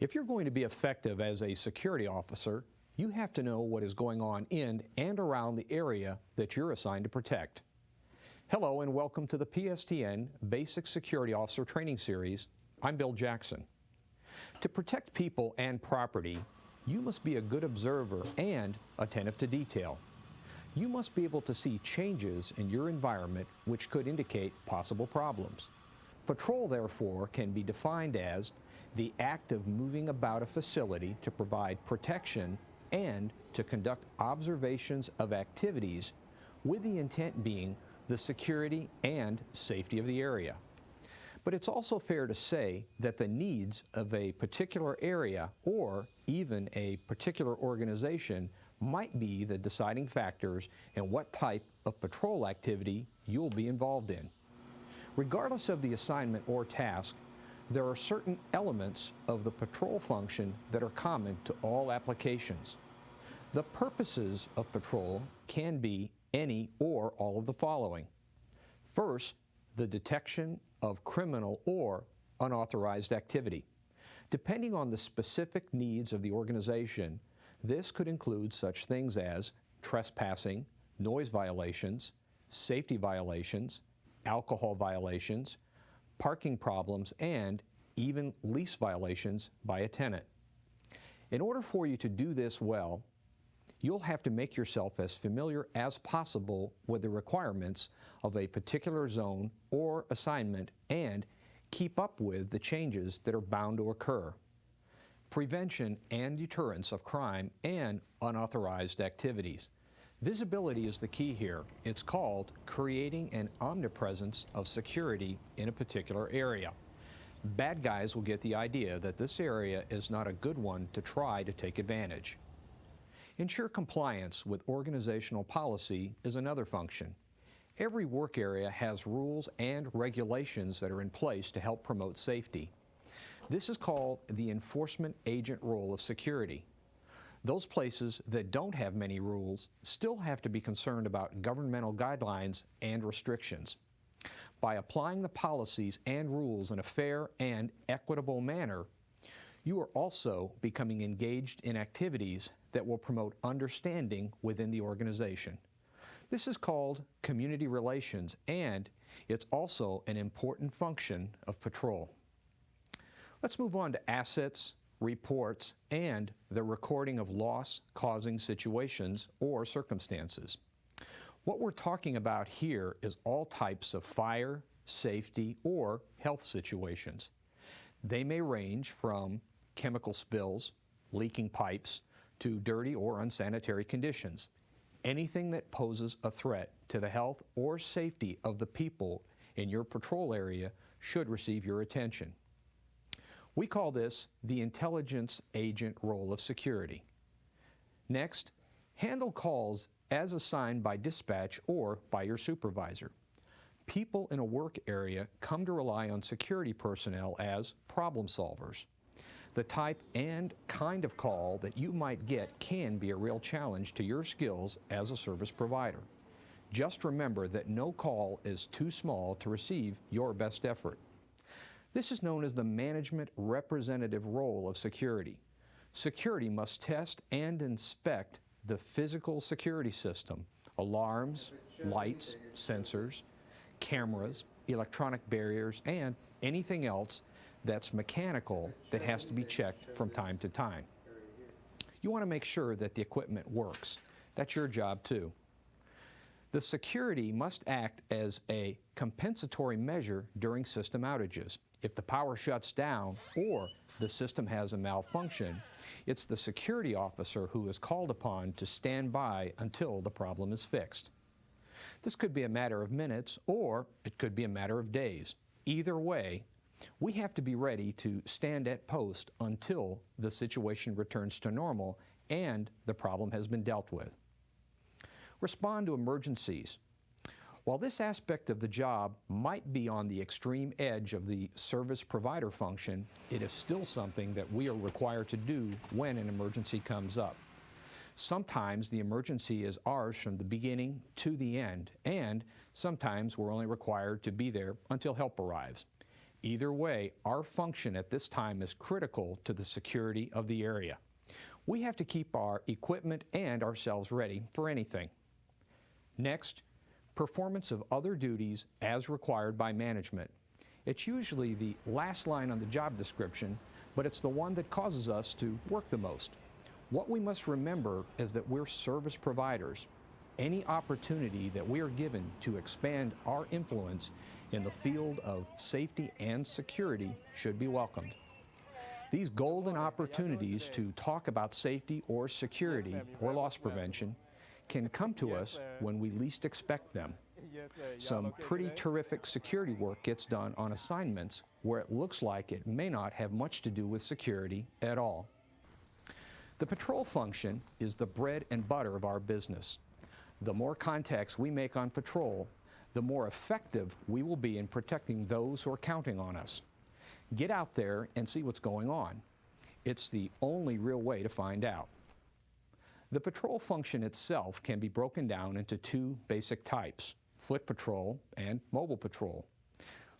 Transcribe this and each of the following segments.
If you're going to be effective as a security officer, you have to know what is going on in and around the area that you're assigned to protect. Hello and welcome to the PSTN Basic Security Officer Training Series. I'm Bill Jackson. To protect people and property, you must be a good observer and attentive to detail. You must be able to see changes in your environment which could indicate possible problems. Patrol, therefore, can be defined as the act of moving about a facility to provide protection and to conduct observations of activities with the intent being the security and safety of the area. But it's also fair to say that the needs of a particular area or even a particular organization might be the deciding factors in what type of patrol activity you'll be involved in. Regardless of the assignment or task, there are certain elements of the patrol function that are common to all applications. The purposes of patrol can be any or all of the following. First, the detection of criminal or unauthorized activity. Depending on the specific needs of the organization, this could include such things as trespassing, noise violations, safety violations, alcohol violations, parking problems, and even lease violations by a tenant. In order for you to do this well, you'll have to make yourself as familiar as possible with the requirements of a particular zone or assignment and keep up with the changes that are bound to occur. Prevention and deterrence of crime and unauthorized activities. Visibility is the key here. It's called creating an omnipresence of security in a particular area. Bad guys will get the idea that this area is not a good one to try to take advantage. Ensure compliance with organizational policy is another function. Every work area has rules and regulations that are in place to help promote safety. This is called the enforcement agent role of security. Those places that don't have many rules still have to be concerned about governmental guidelines and restrictions. By applying the policies and rules in a fair and equitable manner, you are also becoming engaged in activities that will promote understanding within the organization. This is called community relations, and it's also an important function of patrol. Let's move on to assets, reports, and the recording of loss-causing situations or circumstances. What we're talking about here is all types of fire, safety, or health situations. They may range from chemical spills, leaking pipes, to dirty or unsanitary conditions. Anything that poses a threat to the health or safety of the people in your patrol area should receive your attention. We call this the intelligence agent role of security. Next, handle calls as assigned by dispatch or by your supervisor. People in a work area come to rely on security personnel as problem solvers. The type and kind of call that you might get can be a real challenge to your skills as a service provider. Just remember that no call is too small to receive your best effort. This is known as the management representative role of security. Security must test and inspect the physical security system, alarms, lights, sensors, cameras, electronic barriers, and anything else that's mechanical that has to be checked from time to time. You want to make sure that the equipment works. That's your job too. The security must act as a compensatory measure during system outages. If the power shuts down or the system has a malfunction, it's the security officer who is called upon to stand by until the problem is fixed. This could be a matter of minutes or it could be a matter of days. Either way, we have to be ready to stand at post until the situation returns to normal and the problem has been dealt with. Respond to emergencies. While this aspect of the job might be on the extreme edge of the service provider function, it is still something that we are required to do when an emergency comes up. Sometimes the emergency is ours from the beginning to the end, and sometimes we're only required to be there until help arrives. Either way, our function at this time is critical to the security of the area. We have to keep our equipment and ourselves ready for anything. Next, performance of other duties as required by management. It's usually the last line on the job description, but it's the one that causes us to work the most. What we must remember is that we're service providers. Any opportunity that we are given to expand our influence in the field of safety and security should be welcomed. These golden opportunities to talk about safety or security or loss prevention can come to us when we least expect them. Some pretty terrific security work gets done on assignments where it looks like it may not have much to do with security at all. The patrol function is the bread and butter of our business. The more contacts we make on patrol, the more effective we will be in protecting those who are counting on us. Get out there and see what's going on. It's the only real way to find out. The patrol function itself can be broken down into two basic types: foot patrol and mobile patrol.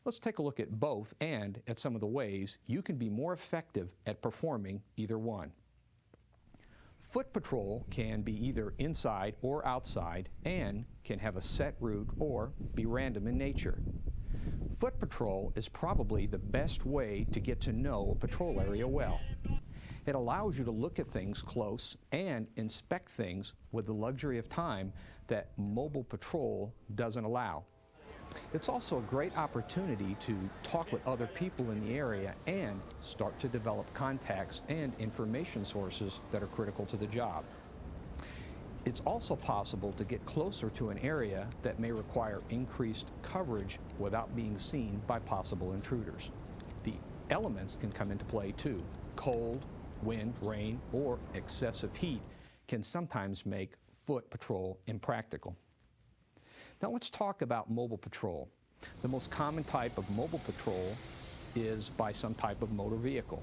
Let's take a look at both and at some of the ways you can be more effective at performing either one. Foot patrol can be either inside or outside and can have a set route or be random in nature. Foot patrol is probably the best way to get to know a patrol area well. It allows you to look at things close and inspect things with the luxury of time that mobile patrol doesn't allow. It's also a great opportunity to talk with other people in the area and start to develop contacts and information sources that are critical to the job. It's also possible to get closer to an area that may require increased coverage without being seen by possible intruders. The elements can come into play too. Cold, wind, rain, or excessive heat can sometimes make foot patrol impractical. Now let's talk about mobile patrol. The most common type of mobile patrol is by some type of motor vehicle.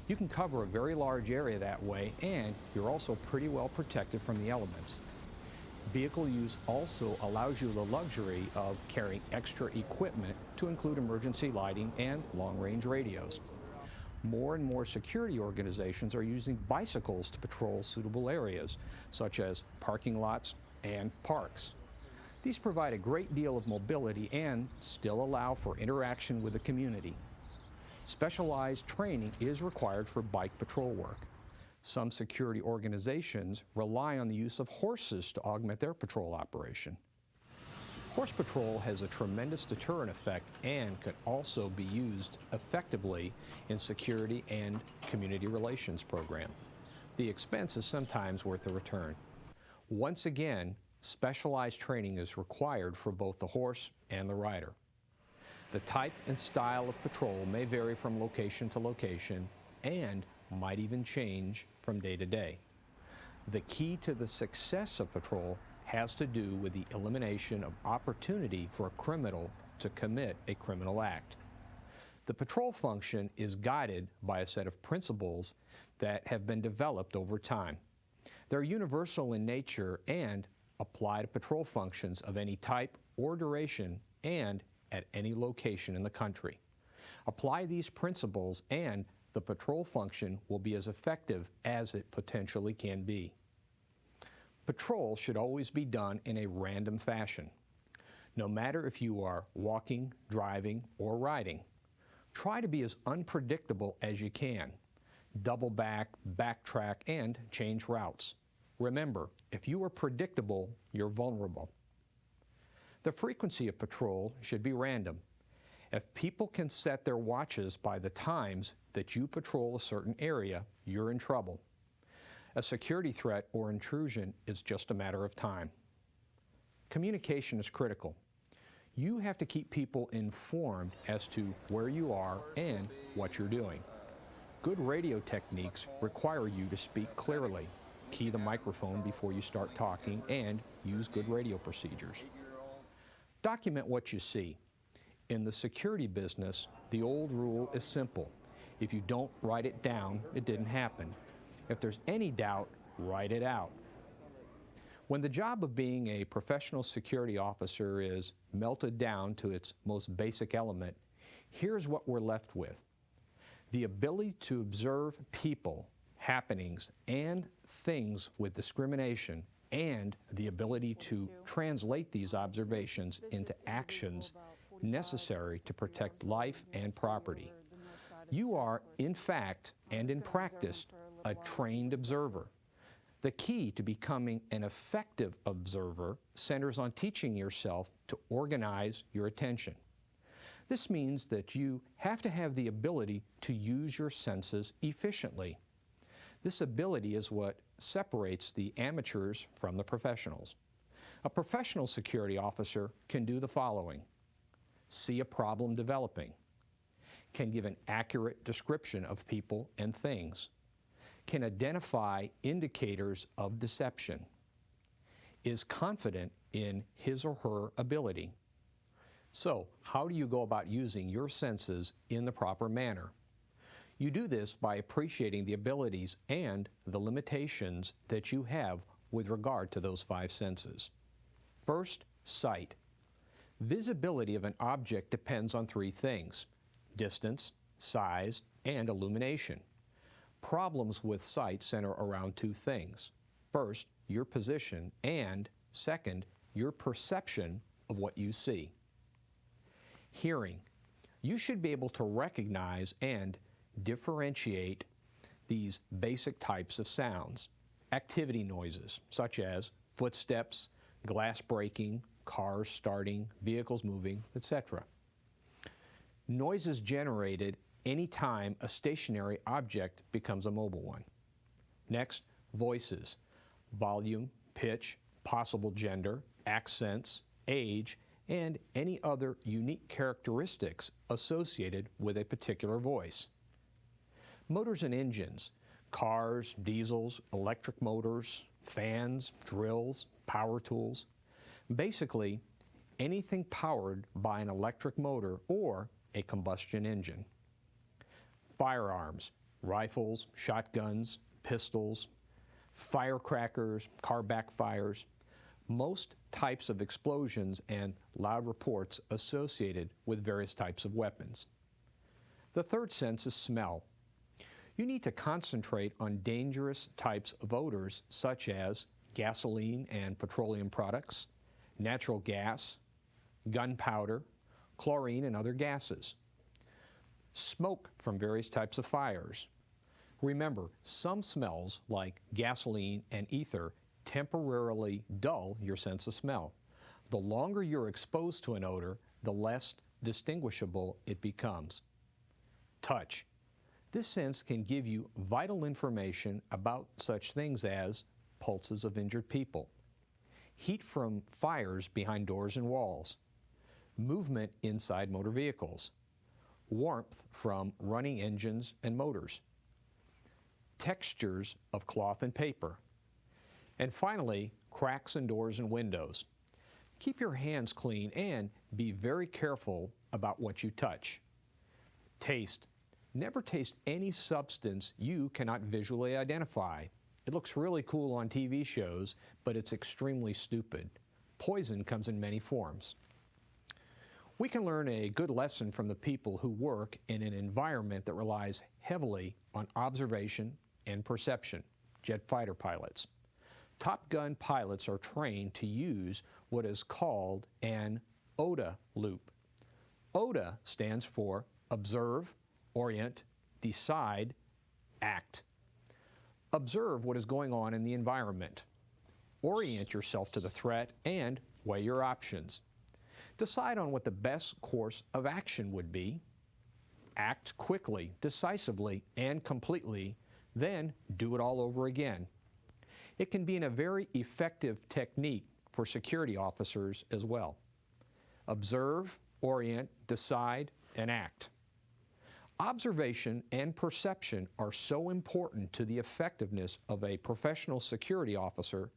You can cover a very large area that way, and you're also pretty well protected from the elements. Vehicle use also allows you the luxury of carrying extra equipment to include emergency lighting and long-range radios. More and more security organizations are using bicycles to patrol suitable areas, such as parking lots and parks. These provide a great deal of mobility and still allow for interaction with the community. Specialized training is required for bike patrol work. Some security organizations rely on the use of horses to augment their patrol operation. Horse patrol has a tremendous deterrent effect and could also be used effectively in security and community relations program. The expense is sometimes worth the return. Once again, specialized training is required for both the horse and the rider. The type and style of patrol may vary from location to location and might even change from day to day. The key to the success of patrol has to do with the elimination of opportunity for a criminal to commit a criminal act. The patrol function is guided by a set of principles that have been developed over time. They're universal in nature and apply to patrol functions of any type or duration and at any location in the country. Apply these principles and the patrol function will be as effective as it potentially can be. Patrol should always be done in a random fashion. No matter if you are walking, driving, or riding, try to be as unpredictable as you can. Double back, backtrack, and change routes. Remember, if you are predictable, you're vulnerable. The frequency of patrol should be random. If people can set their watches by the times that you patrol a certain area, you're in trouble. A security threat or intrusion is just a matter of time. Communication is critical. You have to keep people informed as to where you are and what you're doing. Good radio techniques require you to speak clearly, key the microphone before you start talking, and use good radio procedures. Document what you see. In the security business, the old rule is simple. If you don't write it down, it didn't happen. If there's any doubt, write it out. When the job of being a professional security officer is melted down to its most basic element, Here's what we're left with: the ability to observe people, happenings, and things with discrimination, and the ability to translate these observations into actions necessary to protect life and property. You are, in fact and in practice, a trained observer. The key to becoming an effective observer centers on teaching yourself to organize your attention. This means that you have to have the ability to use your senses efficiently. This ability is what separates the amateurs from the professionals. A professional security officer can do the following: see a problem developing, can give an accurate description of people and things, can identify indicators of deception, is confident in his or her ability. So, how do you go about using your senses in the proper manner? You do this by appreciating the abilities and the limitations that you have with regard to those 5 senses. First, sight. Visibility of an object depends on 3 things: distance, size, and illumination. Problems with sight center around 2 things. First, your position, and second, your perception of what you see. Hearing. You should be able to recognize and differentiate these basic types of sounds. Activity noises, such as footsteps, glass breaking, cars starting, vehicles moving, etc. Noises generated anytime a stationary object becomes a mobile one. Next, voices, volume, pitch, possible gender, accents, age, and any other unique characteristics associated with a particular voice. Motors and engines, cars, diesels, electric motors, fans, drills, power tools. Basically, anything powered by an electric motor or a combustion engine. Firearms, rifles, shotguns, pistols, firecrackers, car backfires, most types of explosions and loud reports associated with various types of weapons. The third sense is smell. You need to concentrate on dangerous types of odors such as gasoline and petroleum products, natural gas, gunpowder, chlorine, and other gases. Smoke from various types of fires. Remember, some smells like gasoline and ether temporarily dull your sense of smell. The longer you're exposed to an odor, the less distinguishable it becomes. Touch. This sense can give you vital information about such things as pulses of injured people, heat from fires behind doors and walls, movement inside motor vehicles, warmth from running engines and motors, textures of cloth and paper, and finally, cracks in doors and windows. Keep your hands clean and be very careful about what you touch. Taste. Never taste any substance you cannot visually identify. It looks really cool on TV shows, but it's extremely stupid. Poison comes in many forms. We can learn a good lesson from the people who work in an environment that relies heavily on observation and perception, jet fighter pilots. Top Gun pilots are trained to use what is called an ODA loop. ODA stands for observe, orient, decide, act. Observe what is going on in the environment. Orient yourself to the threat and weigh your options. Decide on what the best course of action would be. Act quickly, decisively, and completely, then do it all over again. It can be a very effective technique for security officers as well. Observe, orient, decide, and act. Observation and perception are so important to the effectiveness of a professional security officer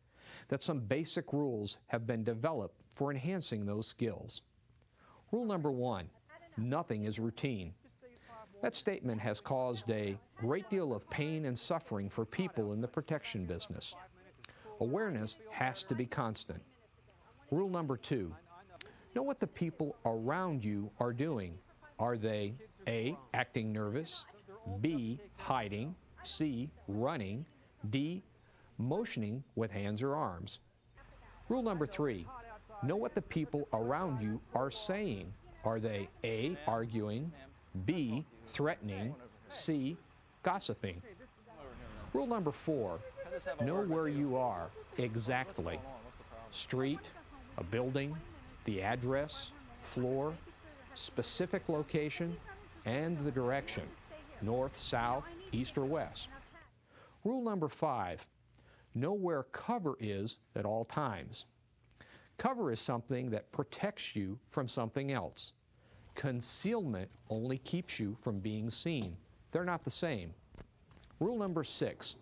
that some basic rules have been developed for enhancing those skills. Rule number 1, nothing is routine. That statement has caused a great deal of pain and suffering for people in the protection business. Awareness has to be constant. Rule number 2, know what the people around you are doing. Are they A, acting nervous, B, hiding, C, running, D, motioning with hands or arms? Rule number 3, know what the people around you are saying. Are they A, arguing, B, threatening, C, gossiping? Rule number 4, know where you are exactly. Street, a building, the address, floor, specific location, and the direction, north, south, east, or west. Rule number 5, know where cover is at all times. Cover is something that protects you from something else. Concealment only keeps you from being seen. They're not the same. Rule number 6,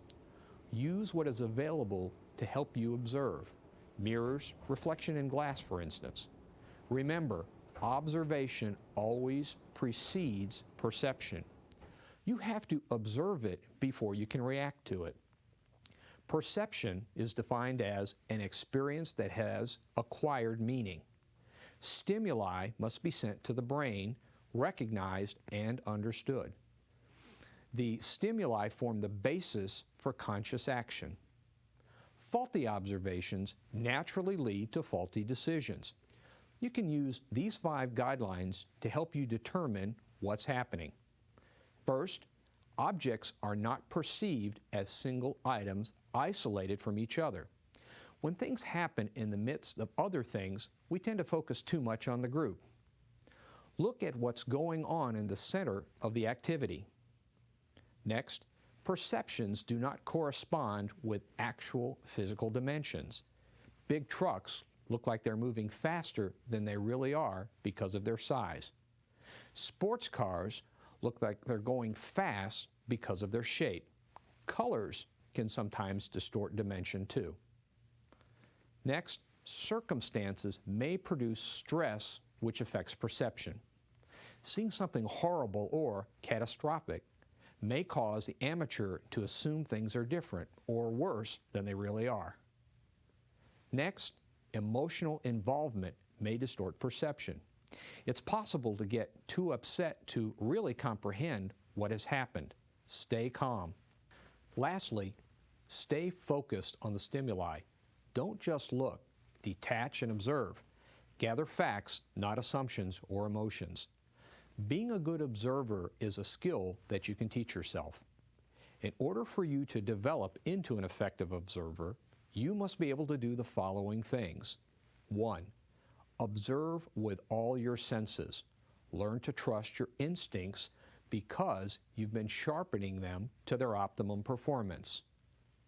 use what is available to help you observe. Mirrors, reflection in glass, for instance. Remember, observation always precedes perception. You have to observe it before you can react to it. Perception is defined as an experience that has acquired meaning. Stimuli must be sent to the brain, recognized and understood. The stimuli form the basis for conscious action. Faulty observations naturally lead to faulty decisions. You can use these 5 guidelines to help you determine what's happening. First, objects are not perceived as single items isolated from each other. When things happen in the midst of other things, we tend to focus too much on the group. Look at what's going on in the center of the activity. Next, perceptions do not correspond with actual physical dimensions. Big trucks look like they're moving faster than they really are because of their size. Sports cars look like they're going fast because of their shape. Colors can sometimes distort dimension too. Next, circumstances may produce stress which affects perception. Seeing something horrible or catastrophic may cause the amateur to assume things are different or worse than they really are. Next, emotional involvement may distort perception. It's possible to get too upset to really comprehend what has happened. Stay calm. Lastly, stay focused on the stimuli. Don't just look. Detach and observe. Gather facts, not assumptions or emotions. Being a good observer is a skill that you can teach yourself. In order for you to develop into an effective observer, you must be able to do the following things. 1. Observe with all your senses. Learn to trust your instincts because you've been sharpening them to their optimum performance.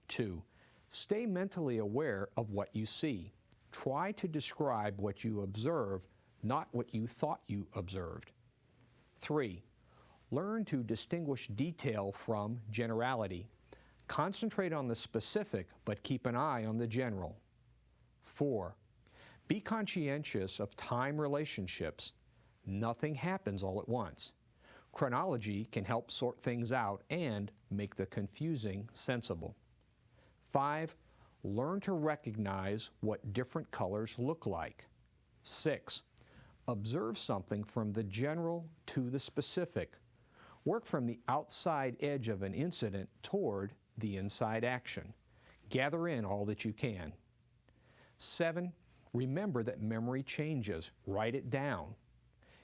2. Stay mentally aware of what you see. Try to describe what you observe, not what you thought you observed. 3. Learn to distinguish detail from generality. Concentrate on the specific, but keep an eye on the general. 4. Be conscientious of time relationships. Nothing happens all at once. Chronology can help sort things out and make the confusing sensible. 5. Learn to recognize what different colors look like. 6. Observe something from the general to the specific. Work from the outside edge of an incident toward the inside action. Gather in all that you can. 7. Remember that memory changes. Write it down.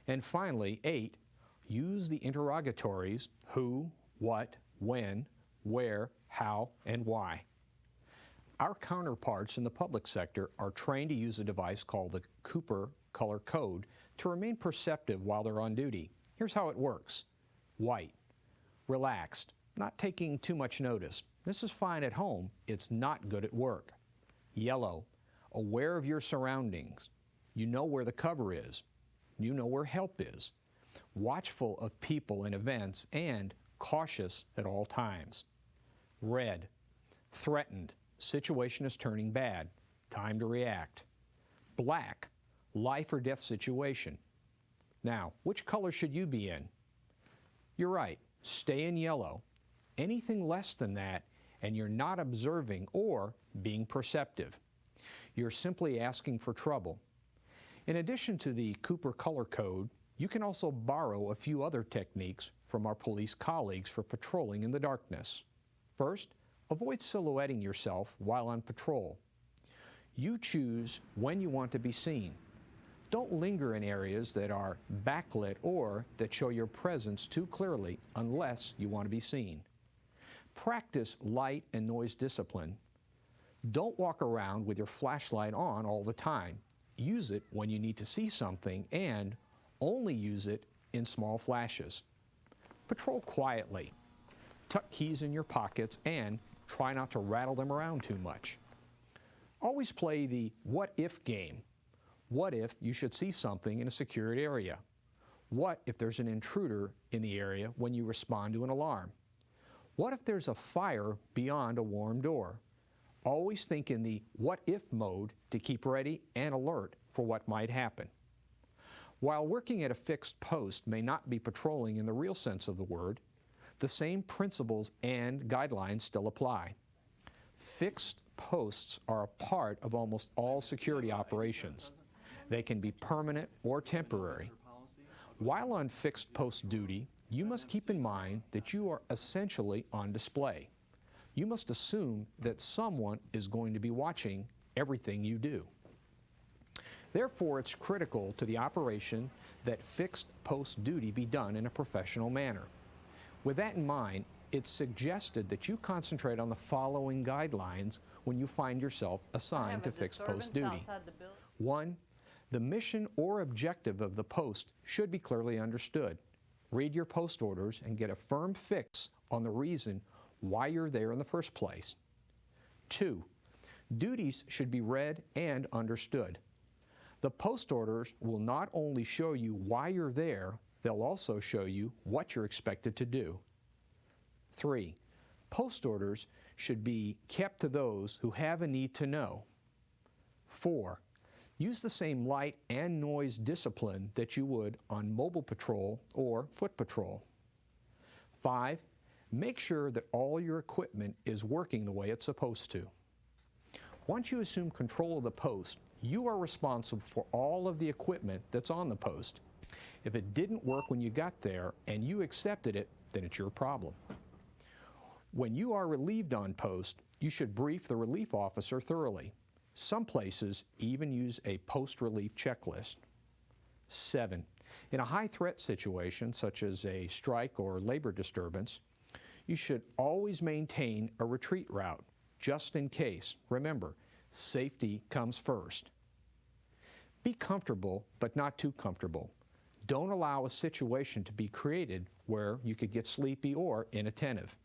And finally, 8. Use the interrogatories who, what, when, where, how, and why. Our counterparts in the public sector are trained to use a device called the Cooper Color Code to remain perceptive while they're on duty. Here's how it works. White, relaxed, not taking too much notice. This is fine at home, it's not good at work. Yellow, aware of your surroundings. You know where the cover is. You know where help is. Watchful of people and events and cautious at all times. Red, threatened, situation is turning bad, time to react. Black, life or death situation. Now, which color should you be in? You're right, stay in yellow. Anything less than that, and you're not observing or being perceptive. You're simply asking for trouble. In addition to the Cooper Color Code, You can also borrow a few other techniques from our police colleagues for patrolling in the darkness. First, avoid silhouetting yourself while on patrol. You choose when you want to be seen. Don't linger in areas that are backlit or that show your presence too clearly unless you want to be seen. Practice light and noise discipline. Don't walk around with your flashlight on all the time. Use it when you need to see something and only use it in small flashes. Patrol quietly. Tuck keys in your pockets and try not to rattle them around too much. Always play the what if game. What if you should see something in a secured area? What if there's an intruder in the area when you respond to an alarm? What if there's a fire beyond a warm door? Always think in the what if mode to keep ready and alert for what might happen. While working at a fixed post may not be patrolling in the real sense of the word, the same principles and guidelines still apply. Fixed posts are a part of almost all security operations. They can be permanent or temporary. While on fixed post duty, you must keep in mind that you are essentially on display. You must assume that someone is going to be watching everything you do. Therefore, it's critical to the operation that fixed post duty be done in a professional manner. With that in mind, it's suggested that you concentrate on the following guidelines when you find yourself assigned to fixed post duty. 1. The mission or objective of the post should be clearly understood. Read your post orders and get a firm fix on the reason why you're there in the first place. 2. Duties should be read and understood. The post orders will not only show you why you're there, they'll also show you what you're expected to do. 3. Post orders should be kept to those who have a need to know. 4. Use the same light and noise discipline that you would on mobile patrol or foot patrol. 5. Make sure that all your equipment is working the way it's supposed to. Once you assume control of the post, you are responsible for all of the equipment that's on the post. If it didn't work when you got there and you accepted it, then it's your problem. When you are relieved on post, you should brief the relief officer thoroughly. Some places even use a post-relief checklist. 7. In a high-threat situation, such as a strike or labor disturbance, you should always maintain a retreat route, just in case. Remember, safety comes first. Be comfortable, but not too comfortable. Don't allow a situation to be created where you could get sleepy or inattentive.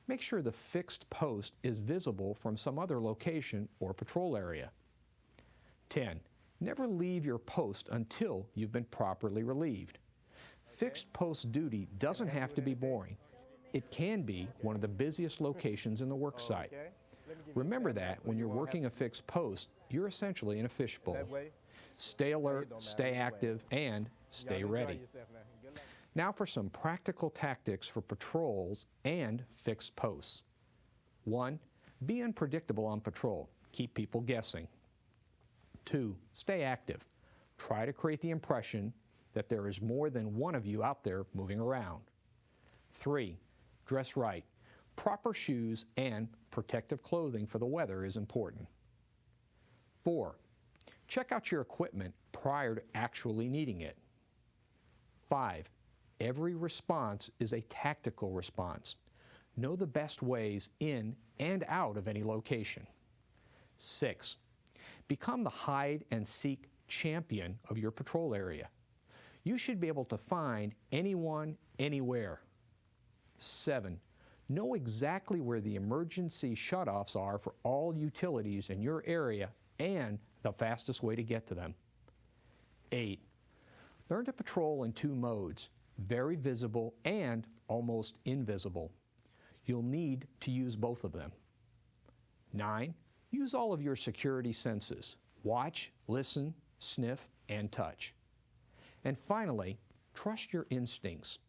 Make sure the fixed post is visible from some other location or patrol area. 10. Never leave your post until you've been properly relieved. Fixed post duty doesn't have to be boring. It can be one of the busiest locations in the work site. Remember that when you're working a fixed post, you're essentially in a fishbowl. Stay alert, stay active, and stay ready. Now for some practical tactics for patrols and fixed posts. 1. Be unpredictable on patrol. Keep people guessing. 2. Stay active. Try to create the impression that there is more than one of you out there moving around. 3. Dress right. Proper shoes and protective clothing for the weather is important. 4. Check out your equipment prior to actually needing it. 5. Every response is a tactical response. Know the best ways in and out of any location. 6. Become the hide and seek champion of your patrol area. You should be able to find anyone, anywhere. 7. Know exactly where the emergency shutoffs are for all utilities in your area and the fastest way to get to them. 8. Learn to patrol in 2 modes, very visible and almost invisible. You'll need to use both of them. 9. Use all of your security senses. Watch, listen, sniff, and touch. And finally, trust your instincts.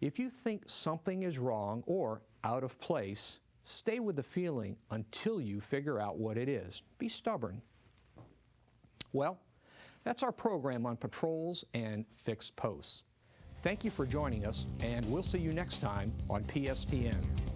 If you think something is wrong or out of place, stay with the feeling until you figure out what it is. Be stubborn. Well, That's our program on patrols and fixed posts. Thank you for joining us, and we'll see you next time on PSTN.